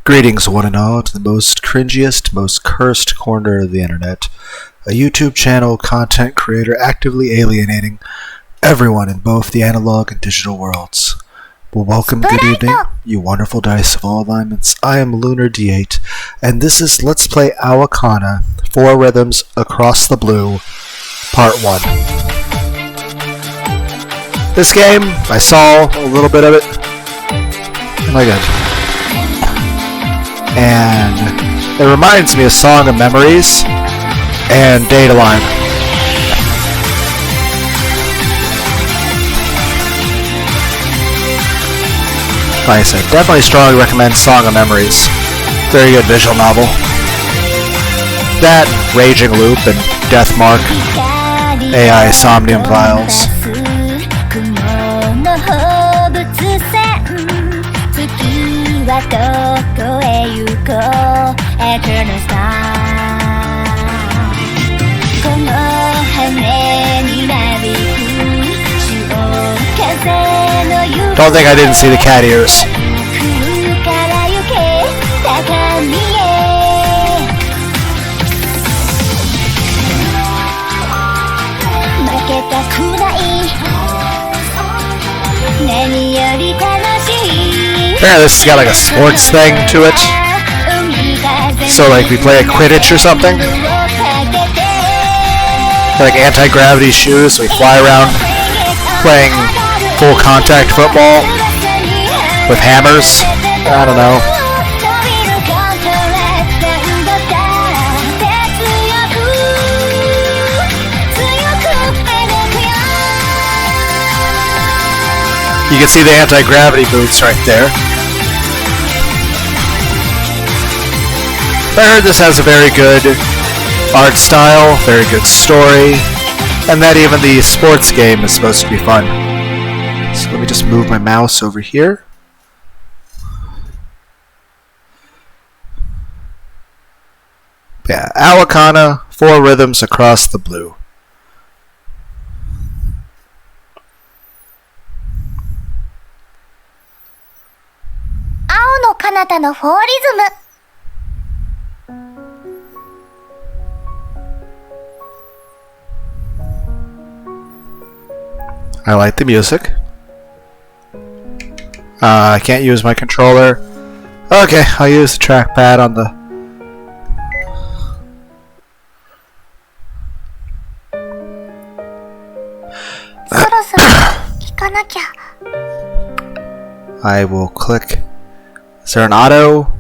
Greetings, one and all, to the most cringiest, most cursed corner of the internet. A YouTube channel content creator actively alienating everyone in both the analog and digital worlds. Well, welcome, good evening, you wonderful dice of all alignments. I am Lunar D8, and this is Let's Play Aokana, 4 Rhythms Across the Blue, Part 1. This game, I saw a little bit of it. Oh my god. And it reminds me of Song of Memories and Data Line. Like I said, definitely strongly recommend Song of Memories. Very good visual novel. That, Raging Loop, and Deathmark, AI Somnium Files. Don't think I didn't see the cat ears. Apparently this has got like a sports thing to it. So like we play a Quidditch or something. Like anti-gravity shoes, we fly around playing full contact football with hammers. I don't know. You can see the anti-gravity boots right there. I heard this has a very good art style, very good story, and that even the sports game is supposed to be fun. So let me just move my mouse over here. Yeah, Aokana, 4 Rhythms Across the Blue. I like the music. I can't use my controller. Okay, I'll use the trackpad on the... I will click... Is there an auto?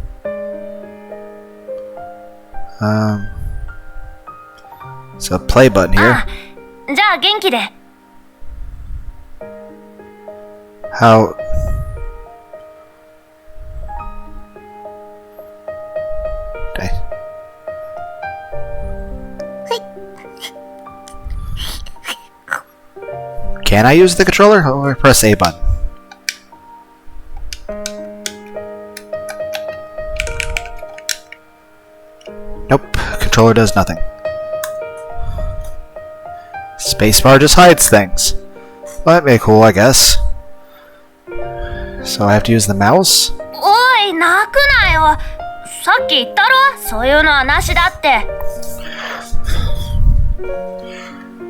It's a play button here. How... Okay. Can I use the controller? Oh, I press A button. Nope, controller does nothing. Spacebar just hides things. Well, that may be cool, I guess. So I have to use the mouse? Oi, 泣くなよ。さっき言ったろ、そういうのはなしだって。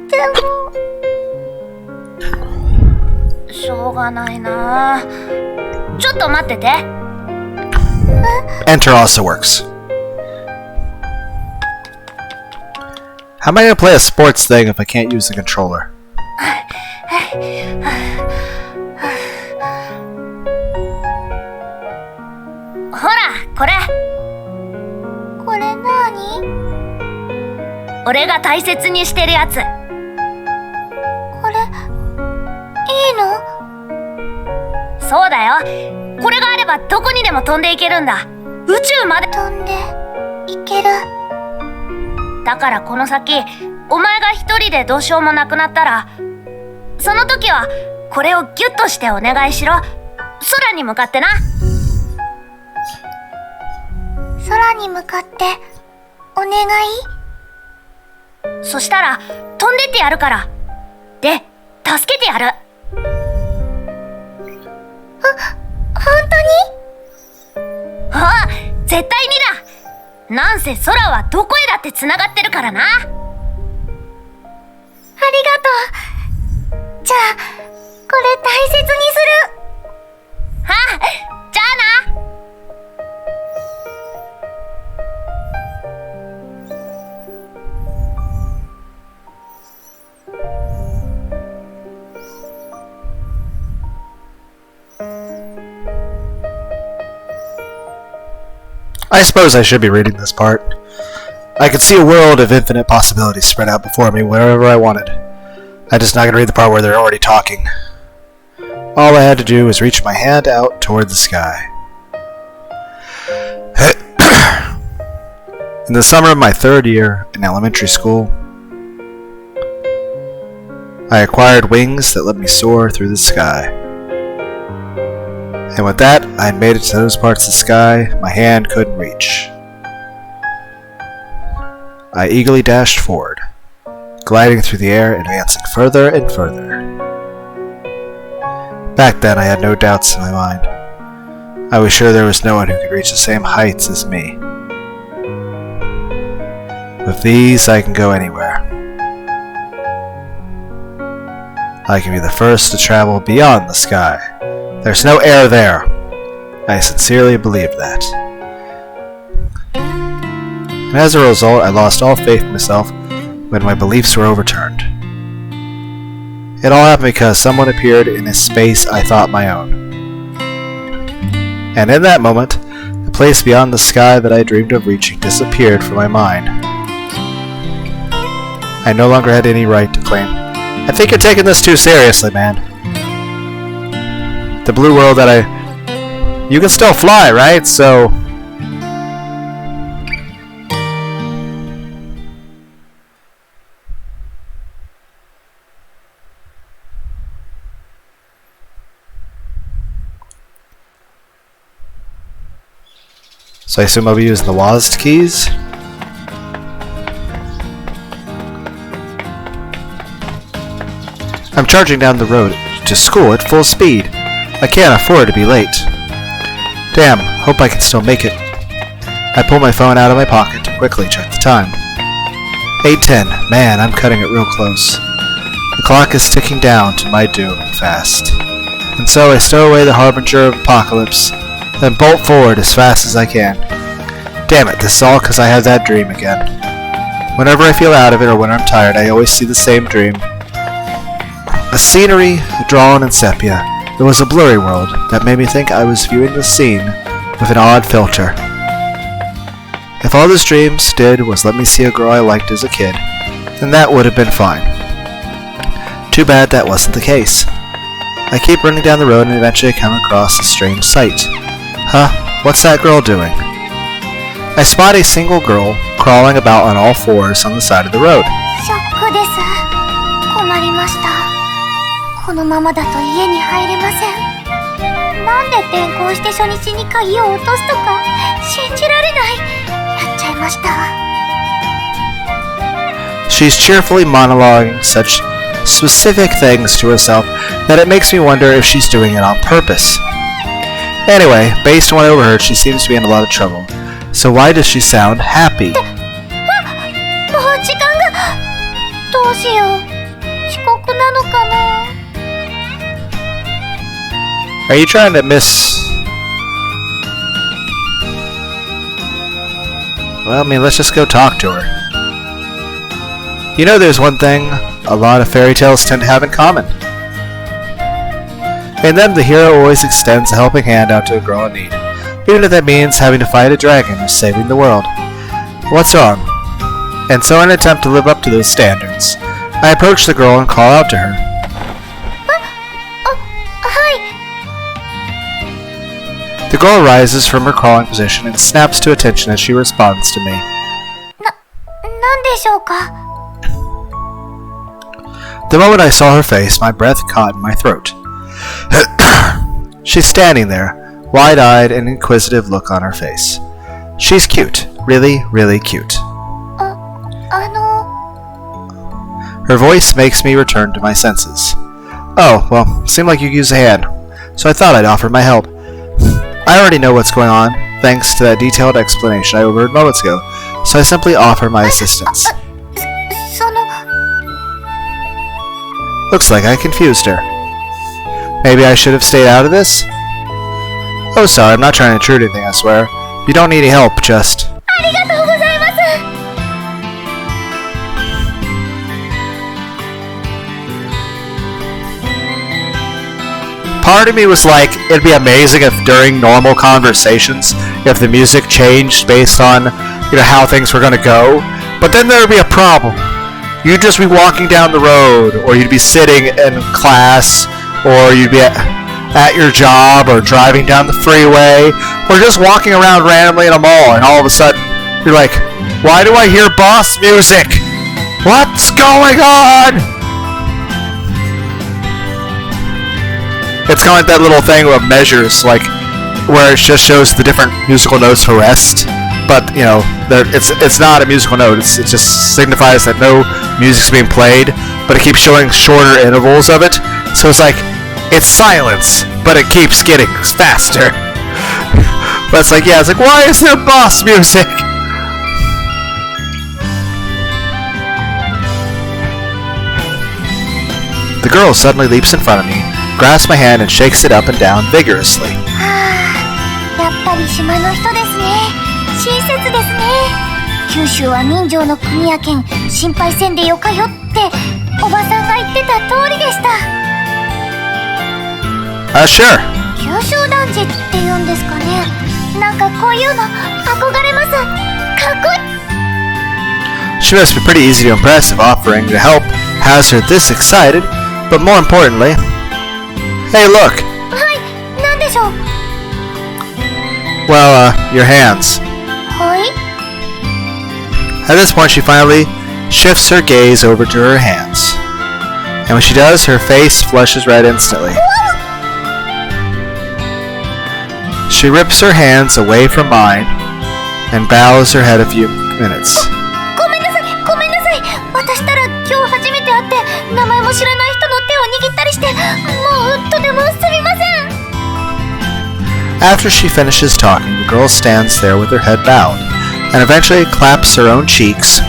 でも、しょうがないな。ちょっと待ってて。Enter also works. How am I going to play a sports thing if I can't use the controller? Hora, これ何？俺が大切にしてるやつ。これ、いいの？そうだよ。これがあればどこにでも飛んでいけるんだ。宇宙まで飛んでいける。だからこの先、お前が一人でどうしようもなくなったら、その時はこれをギュッとしてお願いしろ。空に向かってな。空に向かってお願い。そしたら飛んでってやるから。で、助けてやる。本当に？あ、絶対にだ。なんせ空はどこへだって繋がってるからな。ありがとう。じゃあ、これ大切にする。はあ、じゃあな。I suppose I should be reading this part. I could see a world of infinite possibilities spread out before me wherever I wanted. I'm just not going to read the part where they're already talking. All I had to do was reach my hand out toward the sky. In the summer of my 3rd year in elementary school, I acquired wings that let me soar through the sky. And with that, I had made it to those parts of the sky my hand couldn't reach. I eagerly dashed forward, gliding through the air, advancing further and further. Back then, I had no doubts in my mind. I was sure there was no one who could reach the same heights as me. With these, I can go anywhere. I can be the first to travel beyond the sky. There's no air there. I sincerely believed that. And as a result, I lost all faith in myself when my beliefs were overturned. It all happened because someone appeared in a space I thought my own. And in that moment, the place beyond the sky that I dreamed of reaching disappeared from my mind. I no longer had any right to claim, "I think you're taking this too seriously, man." The blue world that you can still fly, right? So I assume I'll be using the WASD keys. I'm charging down the road to school at full speed. I can't afford to be late. Damn, hope I can still make it. I pull my phone out of my pocket to quickly check the time. 8:10. Man, I'm cutting it real close. The clock is ticking down to my doom fast. And so I stow away the harbinger of apocalypse, then bolt forward as fast as I can. Damn it, this is all because I have that dream again. Whenever I feel out of it or when I'm tired, I always see the same dream. A scenery drawn in sepia. It was a blurry world that made me think I was viewing the scene with an odd filter. If all those dreams did was let me see a girl I liked as a kid, then that would have been fine. Too bad that wasn't the case. I keep running down the road and eventually I come across a strange sight. Huh? What's that girl doing? I spot a single girl crawling about on all fours on the side of the road. ショックです。困りました。このままだと家に入れません。なんで転校して初日に鍵を落とすとか信じられない。やっちゃいました。She's cheerfully monologuing such specific things to herself that it makes me wonder if she's doing it on purpose. Anyway, based on what I overheard, she seems to be in a lot of trouble. So why does she sound happy? もう時間が。どうしよう。遅刻なのかな。Are you trying to miss... Well, I mean, let's just go talk to her. You know, there's one thing a lot of fairy tales tend to have in common. In them, the hero always extends a helping hand out to a girl in need, even if that means having to fight a dragon or saving the world. What's wrong? And so in an attempt to live up to those standards, I approach the girl and call out to her. The girl rises from her crawling position and snaps to attention as she responds to me. なんでしょうか? The moment I saw her face, my breath caught in my throat. She's standing there, wide-eyed and inquisitive look on her face. She's cute. Really, really cute. Her voice makes me return to my senses. Oh, well, seemed like you could use a hand, so I thought I'd offer my help. I already know what's going on. thanks to that detailed explanation I overheard moments ago, so I simply offer my assistance. その Looks like I confused her. Maybe I should have stayed out of this? Oh, sorry, I'm not trying to intrude anything, I swear. If you don't need any help, just... ありがとうございます。 Part of me was like, it'd be amazing if during normal conversations, if the music changed based on, how things were gonna go. But then there would be a problem. You'd just be walking down the road, or you'd be sitting in class, or you'd be at your job, or driving down the freeway, or just walking around randomly in a mall, and all of a sudden, you're like, why do I hear boss music? What's going on? It's kind of like that little thing of measures, like, where it just shows the different musical notes for rest. But, it's not a musical note. It just signifies that no music's being played, but it keeps showing shorter intervals of it. So it's like, it's silence, but it keeps getting faster. But it's like, why is there boss music? The girl suddenly leaps in front of me, grasps my hand, and shakes it up and down vigorously. やっぱり島の人ですね。親切ですね。九州は人情の国やけん、心配せんでよかよっておばさんが言ってた通りでした。Sure. 九州男児って言うんですかね。なんかこういうの憧れます。かっこいい。 She must be pretty easy to impress if offering to help has her this excited, but more importantly... Hey, look! はい、なんでしょう。 Well, your hands. はい。 At this point, she finally shifts her gaze over to her hands. And when she does, her face flushes red instantly. She rips her hands away from mine and bows her head a few minutes. ごめんなさい、ごめんなさい。私たら今日初めて会って名前も知らない人の手を握ったりして、もうとてもすみません。 After she finishes talking, the girl stands there with her head bowed, and eventually claps her own cheeks.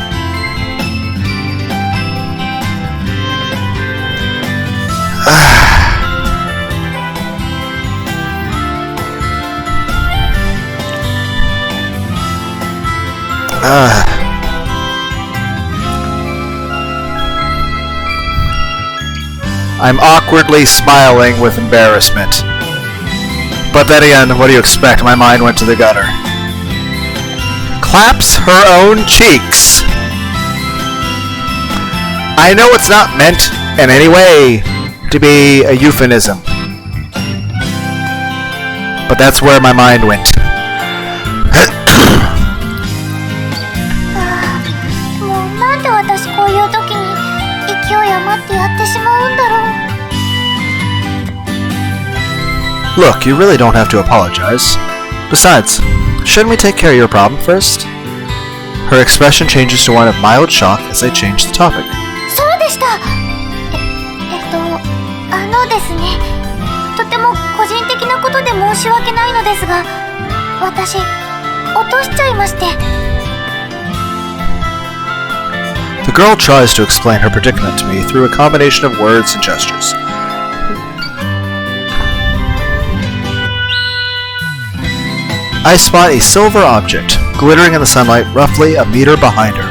I'm awkwardly smiling with embarrassment. But then again, what do you expect? My mind went to the gutter. Claps her own cheeks. I know it's not meant in any way to be a euphemism. But that's where my mind went. もうなんで私こういう時に勢い余ってやってしまうんだろう。 Look, you really don't have to apologize. Besides, shouldn't we take care of your problem first? Her expression changes to one of mild shock as I change the topic. そうでした。ですね。とても個人的なことで申し訳ないのですが、私落としちゃいまして。 The girl tries to explain her predicament to me through a combination of words and gestures. I spot a silver object, glittering in the sunlight roughly a meter behind her.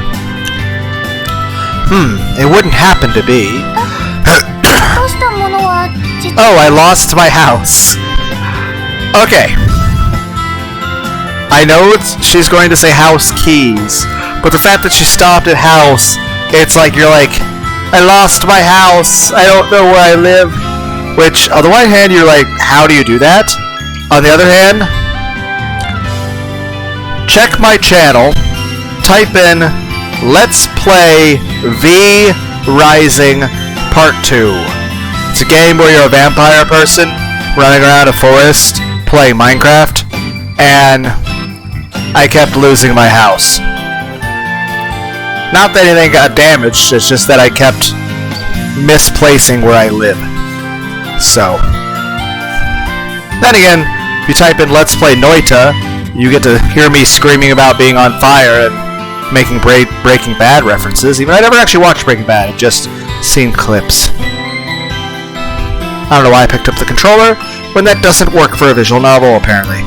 It wouldn't happen to be... Oh, I lost my house. Okay. I know she's going to say house keys, but the fact that she stopped at house, it's like you're like, I lost my house, I don't know where I live. Which, on the one hand, you're like, how do you do that? On the other hand, check my channel, type in Let's Play V Rising Part 2. It's a game where you're a vampire person running around a forest playing Minecraft, and I kept losing my house. Not that anything got damaged, it's just that I kept misplacing where I live. So. Then again, if you type in Let's Play Noita, You get to hear me screaming about being on fire and making Breaking Bad references, even though I never actually watched Breaking Bad, I've just seen clips. I don't know why I picked up the controller when that doesn't work for a visual novel, apparently.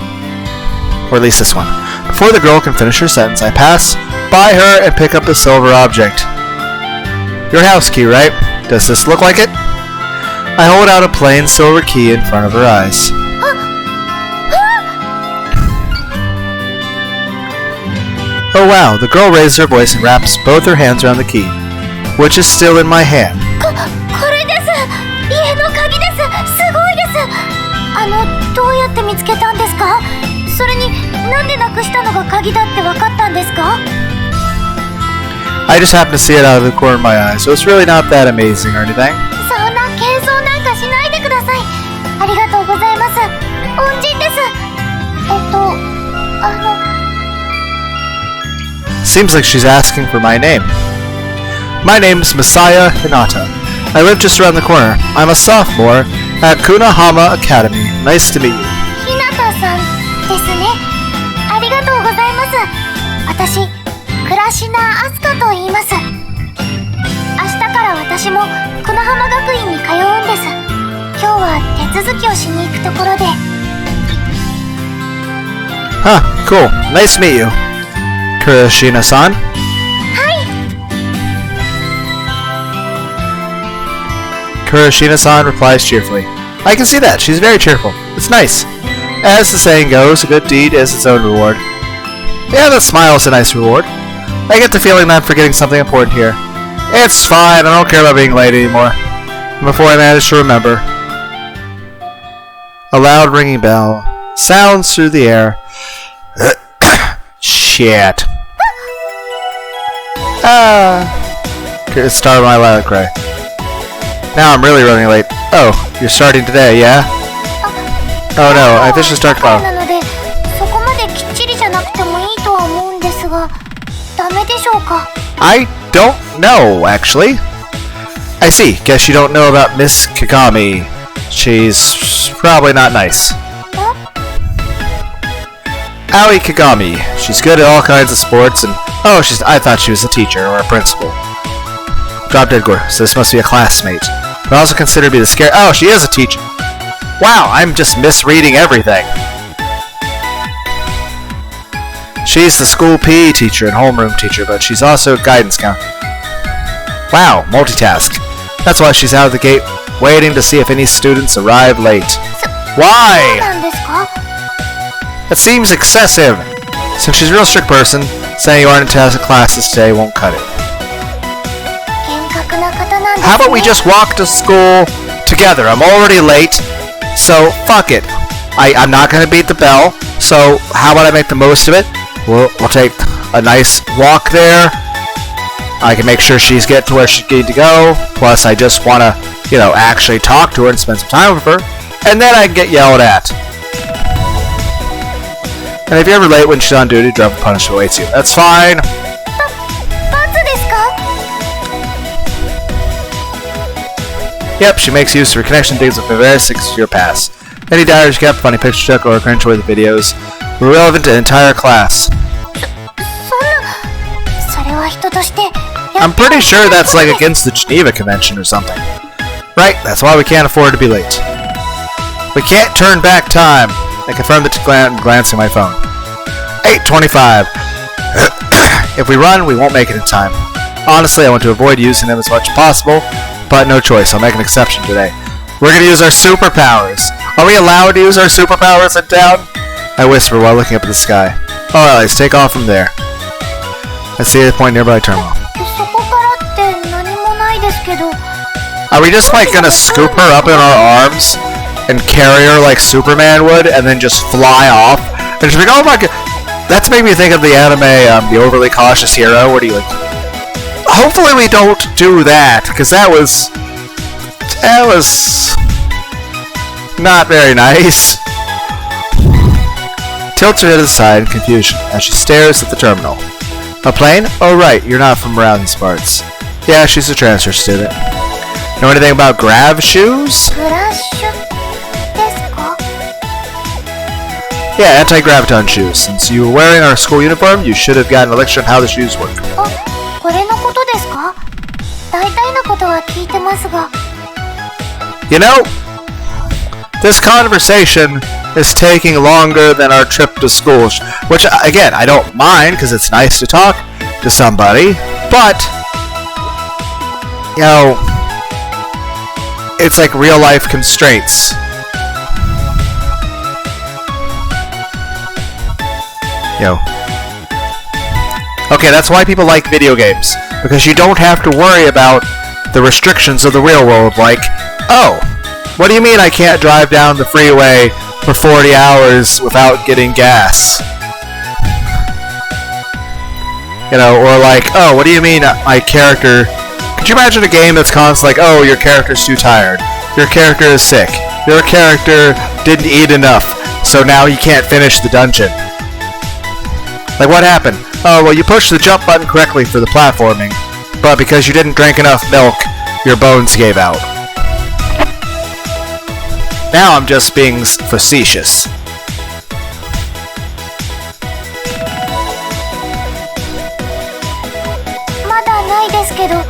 Or at least this one. Before the girl can finish her sentence, I pass by her and pick up the silver object. Your house key, right? Does this look like it? I hold out a plain silver key in front of her eyes. Oh wow, the girl raises her voice and wraps both her hands around the key, which is still in my hand. これです。家の鍵です。すごいです。どうやって見つけたんですか？それに、なんでなくしたのが鍵だって分かったんですか？ I just happened to see it out of the corner of my eye, so it's really not that amazing or anything. そんな謙遜なんかしないでください。ありがとうございます。恩人です。Seems like she's asking for my name. My name's Messiah Hinata. I live just around the corner. I'm a sophomore at Kunahama Academy. Nice to meet you. ひなたさんですね。ありがとうございます。私、倉科明日香と言います。明日から私も久野浜学院に通うんです。今日は手続きをしに行くところで。Huh, cool. Nice to meet you. Kurashina-san? Kurashina-san replies cheerfully. I can see that. She's very cheerful. It's nice. As the saying goes, a good deed is its own reward. Yeah, that smile is a nice reward. I get the feeling that I'm forgetting something important here. It's fine. I don't care about being late anymore. Before I manage to remember. A loud ringing bell sounds through the air. Shit. It started my loud cry. Now I'm really running late. Oh, you're starting today, yeah? Oh no, I officially start tomorrow. なので、そこまできっちりじゃなくてもいいとは思うんですが、ダメでしょうか? I don't know, actually. I see. Guess you don't know about Miss Kagami. She's probably not nice. Aoi Kagami. She's good at all kinds of sports and... Oh, I thought she was a teacher or a principal. Drop dead gore, so this must be a classmate. But also considered to be the scare... Oh, she is a teacher. Wow, I'm just misreading everything. She's the school PE teacher and homeroom teacher, but she's also a guidance counselor. Wow, multitask. That's why she's out of the gate, waiting to see if any students arrive late. Why? そうなんですか? That seems excessive. Since she's a real strict person, saying you aren't in classes today won't cut it. 厳格な方なんですね。 How about we just walk to school together? I'm already late, so fuck it. I'm not gonna beat the bell, so how about I make the most of it? We'll take a nice walk there. I can make sure she's getting to where she needs to go. Plus, I just want to, actually talk to her and spend some time with her. And then I can get yelled at. And if you're ever late when she's on duty, drop a punishment awaits you. That's fine. 罰ですか? Yep, she makes use of her connection things with a very secure pass. Any diaries kept, funny picture took, or cringeworthy videos were relevant to the entire class. それは人として。I'm pretty sure that's like against the Geneva Convention or something. Right, that's why we can't afford to be late. We can't turn back time. I confirmed it to glancing at my phone. 8:25. If we run, we won't make it in time. Honestly, I want to avoid using them as much as possible, but no choice. I'll make an exception today. We're gonna use our superpowers. Are we allowed to use our superpowers in town? I whisper while looking up at the sky. Alright, let's take off from there. I see the point nearby terminal. そこからって何もないですけど。 Are we just like gonna scoop her up in our arms and carry her like Superman would and then just fly off? And she's like, oh my god. That's making me think of the anime, The Overly Cautious Hero, where do you like... Hopefully we don't do that, because that was not very nice. Tilts her head to the side in confusion as she stares at the terminal. A plane? Oh right, you're not from around these parts. Yeah, she's a transfer student. Know anything about grav shoes? フラッシュですか? Yeah, anti-graviton shoes. Since you were wearing our school uniform, you should have gotten a lecture on how the shoes work. あ、これのことですか？大体のことは聞いてますが。You know, this conversation is taking longer than our trip to school, which, again, I don't mind because it's nice to talk to somebody, but, you know, it's like real life constraints. You know. Okay, that's why people like video games, because you don't have to worry about the restrictions of the real world, like, oh, what do you mean I can't drive down the freeway for 40 hours without getting gas? You know, or like, oh, what do you mean my character... Could you imagine a game that's constantly like, oh, your character's too tired, your character is sick, your character didn't eat enough, so now he can't finish the dungeon. Like, what happened? Oh, well, you pushed the jump button correctly for the platforming, but because you didn't drink enough milk, your bones gave out. Now I'm just being facetious. まだないですけど、一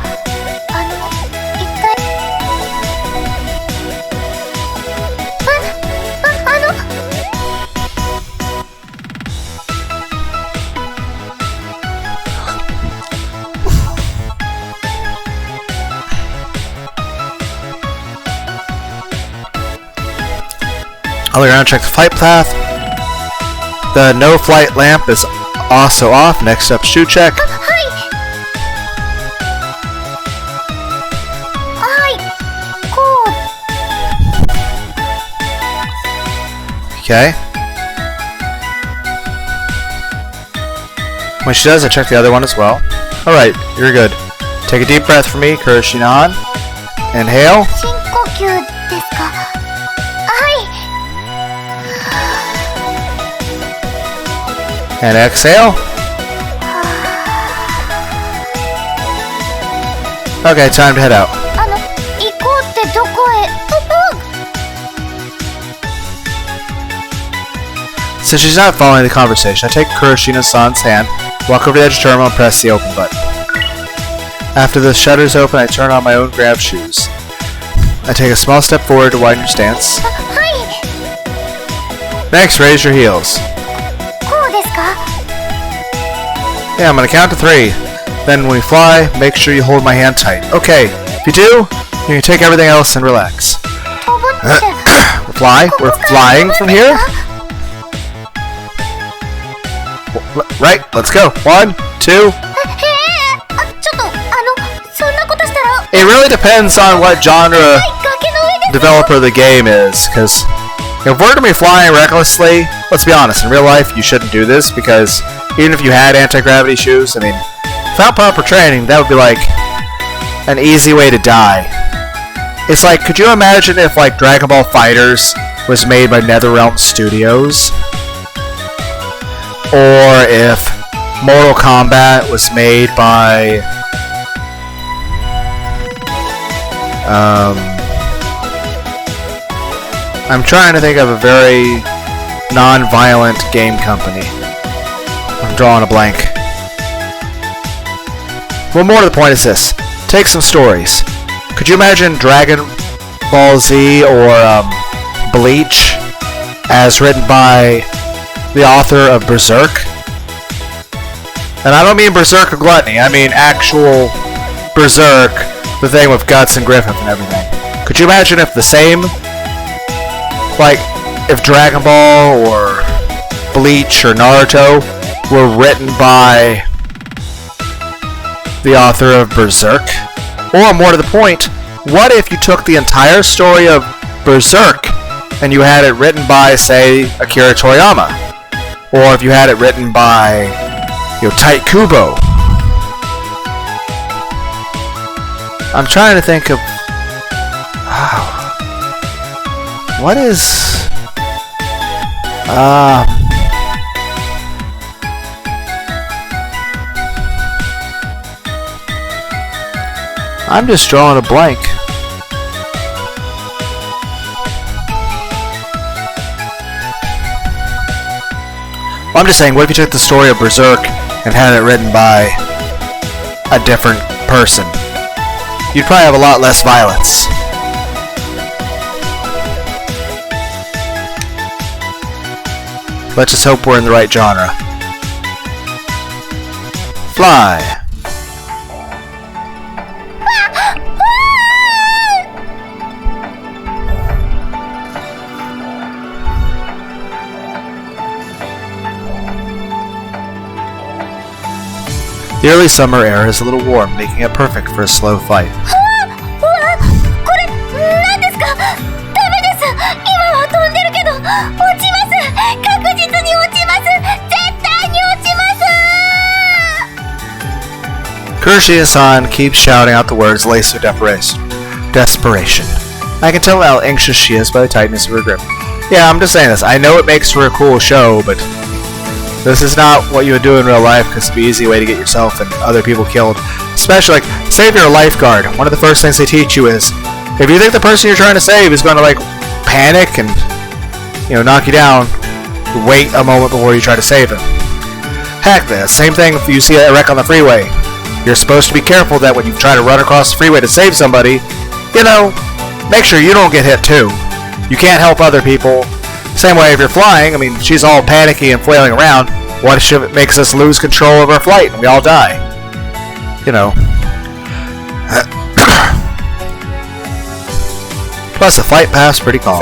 体。I'll go around and check the flight path. The no flight lamp is also off. Next up, shoe check. はい。こう。 Okay. When she does, I check the other one as well. Alright, you're good. Take a deep breath for me, Kuroshinan. Inhale. 深呼吸ですか？はい。 And exhale. Okay, time to head out. 行こうってどこへ？Since she's not following the conversation, I take Kuroshina-san's hand, walk over to the edge of the terminal, and press the open button. After the shutters open, I turn on my own grav shoes. I take a small step forward to widen your stance. はい。 Next, raise your heels. こうですか？ Yeah, I'm gonna count to 3. Then when we fly, make sure you hold my hand tight. Okay, if you do, you can take everything else and relax. 飛ぶって。We're flying from here? Right, let's go. 1, 2. ちょっとそんなことしたら。 It really depends on what genre 崖の上です。 developer the game is, because if we're gonna be flying recklessly, let's be honest, in real life you shouldn't do this, because even if you had anti-gravity shoes, I mean, without proper training, that would be like an easy way to die. It's like, could you imagine if like Dragon Ball FighterZ was made by NetherRealm Studios? Or if Mortal Kombat was made by I'm trying to think of a very non-violent game company. I'm drawing a blank. Well, more to the point is this. Take some stories. Could you imagine Dragon Ball Z or Bleach as written by the author of Berserk? And I don't mean Berserk or Gluttony, I mean actual Berserk, the thing with Guts and Griffith and everything. Could you imagine if the same, like, if Dragon Ball or Bleach or Naruto were written by the author of Berserk? Or more to the point, what if you took the entire story of Berserk and you had it written by, say, Akira Toriyama? Or if you had it written by, Tite Kubo? I'm trying to think of... what is... I'm just drawing a blank. I'm just saying, what if you took the story of Berserk and had it written by a different person? You'd probably have a lot less violence. Let's just hope we're in the right genre. Fly. The early summer air is a little warm, making it perfect for a slow flight. Kurashige-san keeps shouting out the words laced with desperation. I can tell how anxious she is by the tightness of her grip. Yeah, I'm just saying this. I know it makes for a cool show, but this is not what you would do in real life because it's an easy way to get yourself and other people killed. Especially, like, save your lifeguard. One of the first things they teach you is, if you think the person you're trying to save is going to, like, panic and, knock you down, wait a moment before you try to save him. Heck, the same thing if you see a wreck on the freeway. You're supposed to be careful that when you try to run across the freeway to save somebody, make sure you don't get hit too. You can't help other people. Same way if you're flying, she's all panicky and flailing around. What if it makes us lose control of our flight and we all die? Plus, the flight passed pretty calm.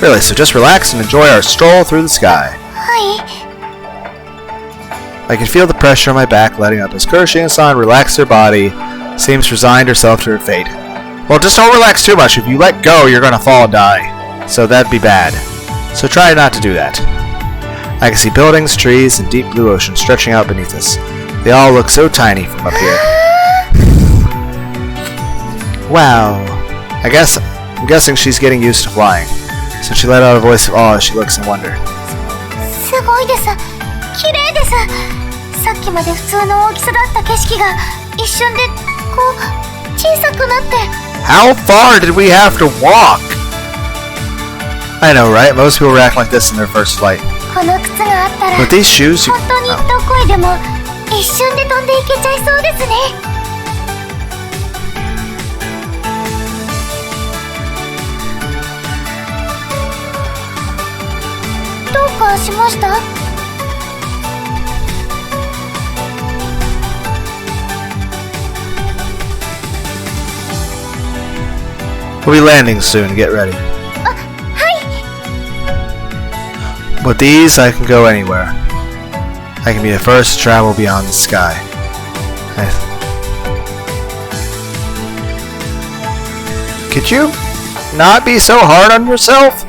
Really, so just relax and enjoy our stroll through the sky. I can feel the pressure on my back letting up as Kurashige-san relaxes her body, seems resigned herself to her fate. Well, just don't relax too much. If you let go, you're going to fall and die. So that'd be bad. So try not to do that. I can see buildings, trees, and deep blue ocean stretching out beneath us. They all look so tiny from up here. Wow. I'm guessing she's getting used to flying. So she let out a voice of awe as she looks in wonder. How far did we have to walk? I know, right? Most people react like this in their first flight. With these shoes, you... We'll be landing soon, get ready. With these, I can go anywhere. I can be the first to travel beyond the sky. Could you not be so hard on yourself?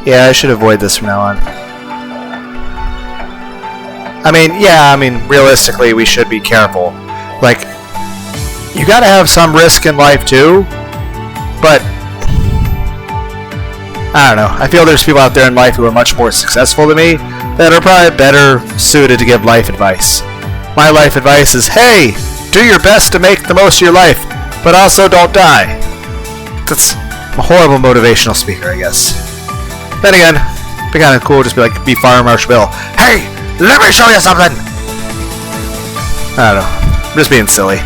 Yeah, I should avoid this from now on. Realistically, we should be careful. Like, you gotta have some risk in life too, but I don't know. I feel there's people out there in life who are much more successful than me that are probably better suited to give life advice. My life advice is, hey, do your best to make the most of your life, but also don't die. That's a horrible motivational speaker, I guess. Then again, it'd be kind of cool just be Fire Marshal Bill. Hey, let me show you something! I don't know. I'm just being silly.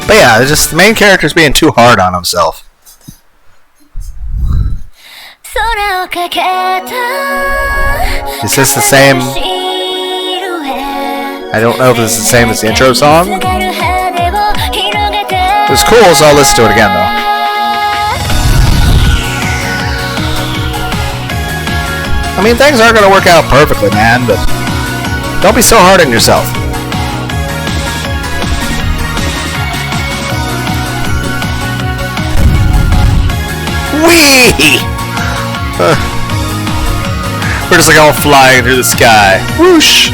But yeah, just the main character's being too hard on himself. Is this the same? I don't know if this is the same as the intro song. It was cool, so I'll listen to it again though. Things aren't gonna work out perfectly, man, but don't be so hard on yourself. Whee! We're just all flying through the sky. Whoosh!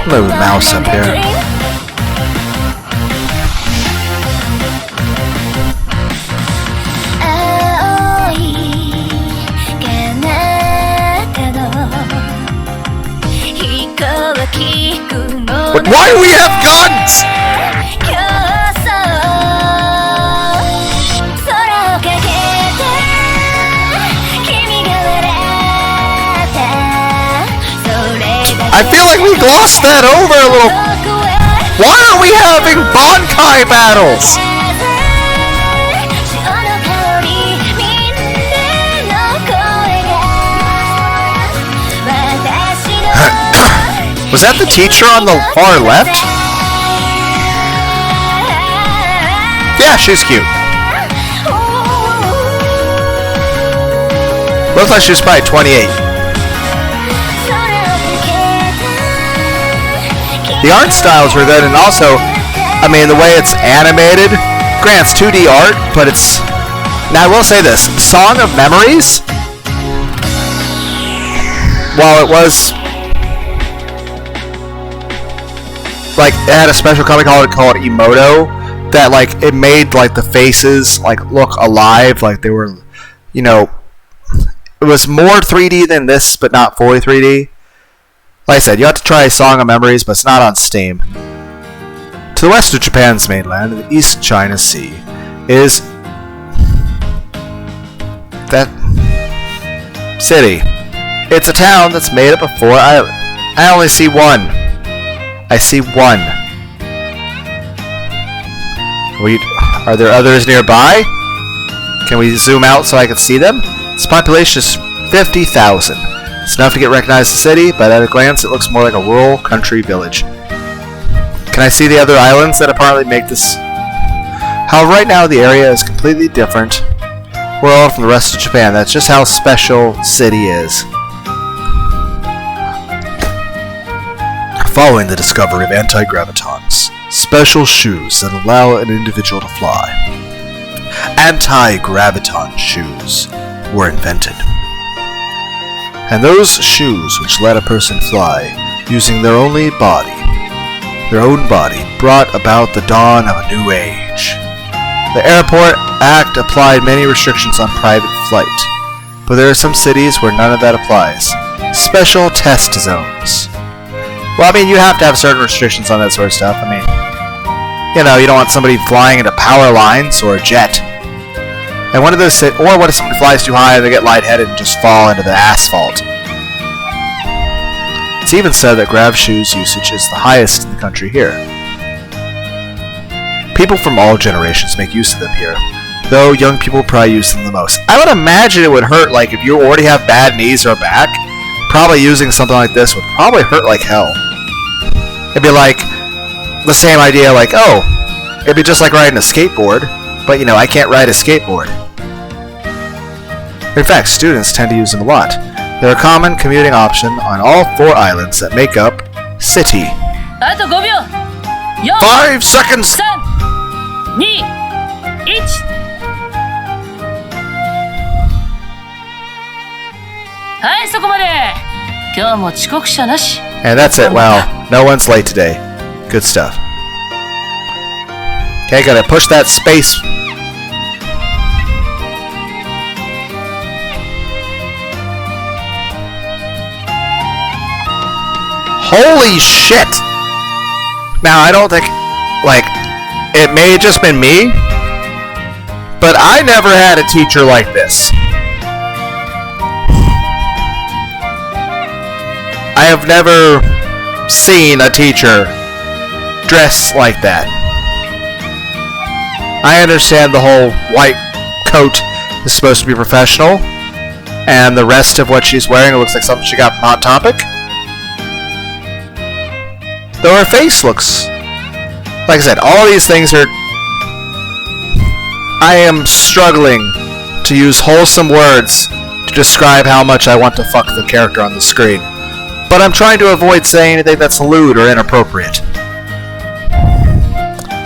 Move mouse up here. But why do we have guns? I feel like we glossed that over a little. Why are we having Bankai battles? Was that the teacher on the far left? Yeah, she's cute. Looks like she's probably 28. The art styles were good, and also, I mean, the way it's animated. Granted, it's 2D art, but it's... Now, I will say this. Song of Memories, while it was... like, it had a special comic called Emoto, that, like, it made, like, the faces, like, look alive, like they were, you know... It was more 3D than this, but not fully 3D. Like I said, you have to try Song of Memories, but it's not on Steam. To the west of Japan's mainland, in the East China Sea, is that city. It's a town that's made up of 4 islands. I only see one. I see one. Are there others nearby? Can we zoom out so I can see them? Its population is 50,000. It's enough to get recognized as a city, but at a glance it looks more like a rural country village. Can I see the other islands that apparently make this? However, right now the area is completely different world from the rest of Japan. That's just how special city is. Following the discovery of anti-gravitons, special shoes that allow an individual to fly. Anti-graviton shoes were invented. And those shoes which let a person fly using their own body, brought about the dawn of a new age. The Airport Act applied many restrictions on private flight, but there are some cities where none of that applies. Special test zones. Well, I mean, you have to have certain restrictions on that sort of stuff. I mean, you know, you don't want somebody flying into power lines or a jet. And one of those, or what if somebody flies too high and they get lightheaded and just fall into the asphalt? It's even said that grav shoes usage is the highest in the country here. People from all generations make use of them here, though young people probably use them the most. I would imagine it would hurt, like, if you already have bad knees or back, probably using something like this would probably hurt like hell. It'd be like the same idea, like, oh, it'd be just like riding a skateboard, but, you know, I can't ride a skateboard. In fact, students tend to use them a lot. They're a common commuting option on all 4 islands that make up City. 5 seconds! 3、2、1。はい、そこまで。今日も遅刻者なし。And that's it. Wow, no one's late today. Good stuff. Okay, gotta push that space. Holy shit! Now, I don't think, like, it may have just been me, but I never had a teacher like this. I have never seen a teacher dress like that. I understand the whole white coat is supposed to be professional, and the rest of what she's wearing, it looks like something she got from Hot Topic. Though her face looks... Like I said, all these things are... I am struggling to use wholesome words to describe how much I want to fuck the character on the screen. But I'm trying to avoid saying anything that's lewd or inappropriate.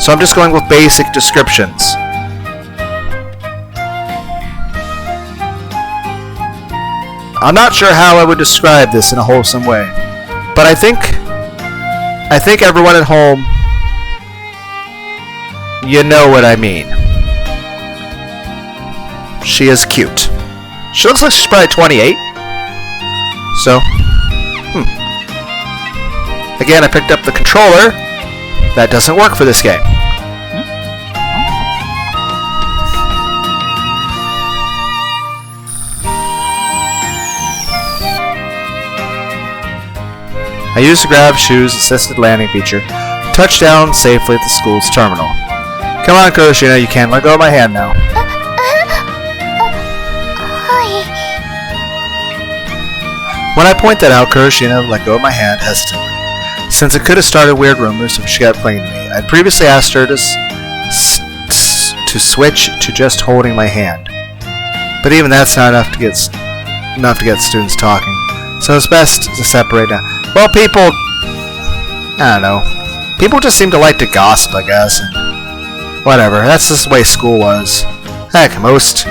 So I'm just going with basic descriptions. I'm not sure how I would describe this in a wholesome way, but I think everyone at home, you know what I mean. She is cute. She looks like she's probably 28. So, Again, I picked up the controller. That doesn't work for this game. I used the grab shoes assisted landing feature. Touchdown safely at the school's terminal. Come on, Kuroshina, you can't let go of my hand now. When I point that out, Kuroshina let go of my hand hesitantly, since it could have started weird rumors if she got playing to me. I'd previously asked her to switch to just holding my hand, but even that's not enough to get students talking. So it's best to separate now. Well, people, I don't know. People just seem to like to gossip, I guess, and whatever. That's just the way school was. Heck, most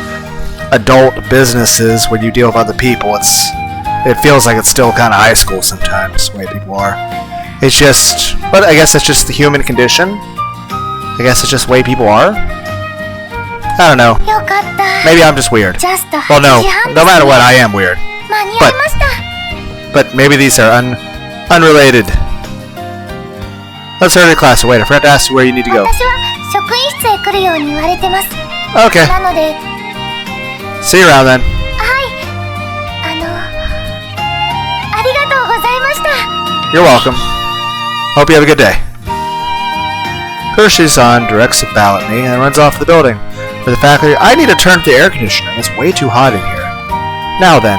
adult businesses, when you deal with other people, it feels like it's still kind of high school sometimes, the way people are. It's just, but I guess it's just the human condition. I guess it's just the way people are. I don't know. Maybe I'm just weird. Well, no matter what, I am weird. But maybe these are unrelated. Let's hurry to class. Wait, I forgot to ask you where you need to go. Okay. See you around then. You're welcome. Hope you have a good day. Kuroshina directs the bow at me and runs off the building. For the faculty, I need to turn up the air conditioner. It's way too hot in here. Now then.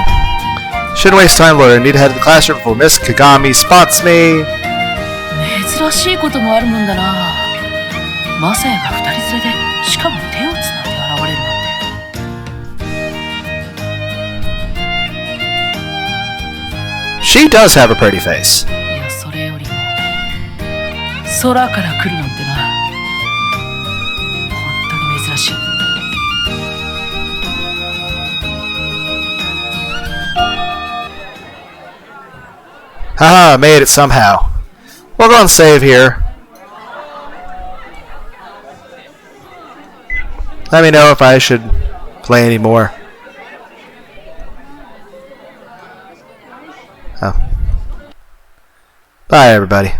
Shouldn't waste time, Lord. I need to head to the classroom before Miss Kagami spots me. 珍しいこともあるもんだな。マサヤが二人連れで、しかも手をつないで現れるなんて。She does have a pretty face. いや、それよりも、空から来るなんてな。本当に珍しい。Haha, made it somehow. We'll go and save here. Let me know if I should play any more. Oh. Bye, everybody.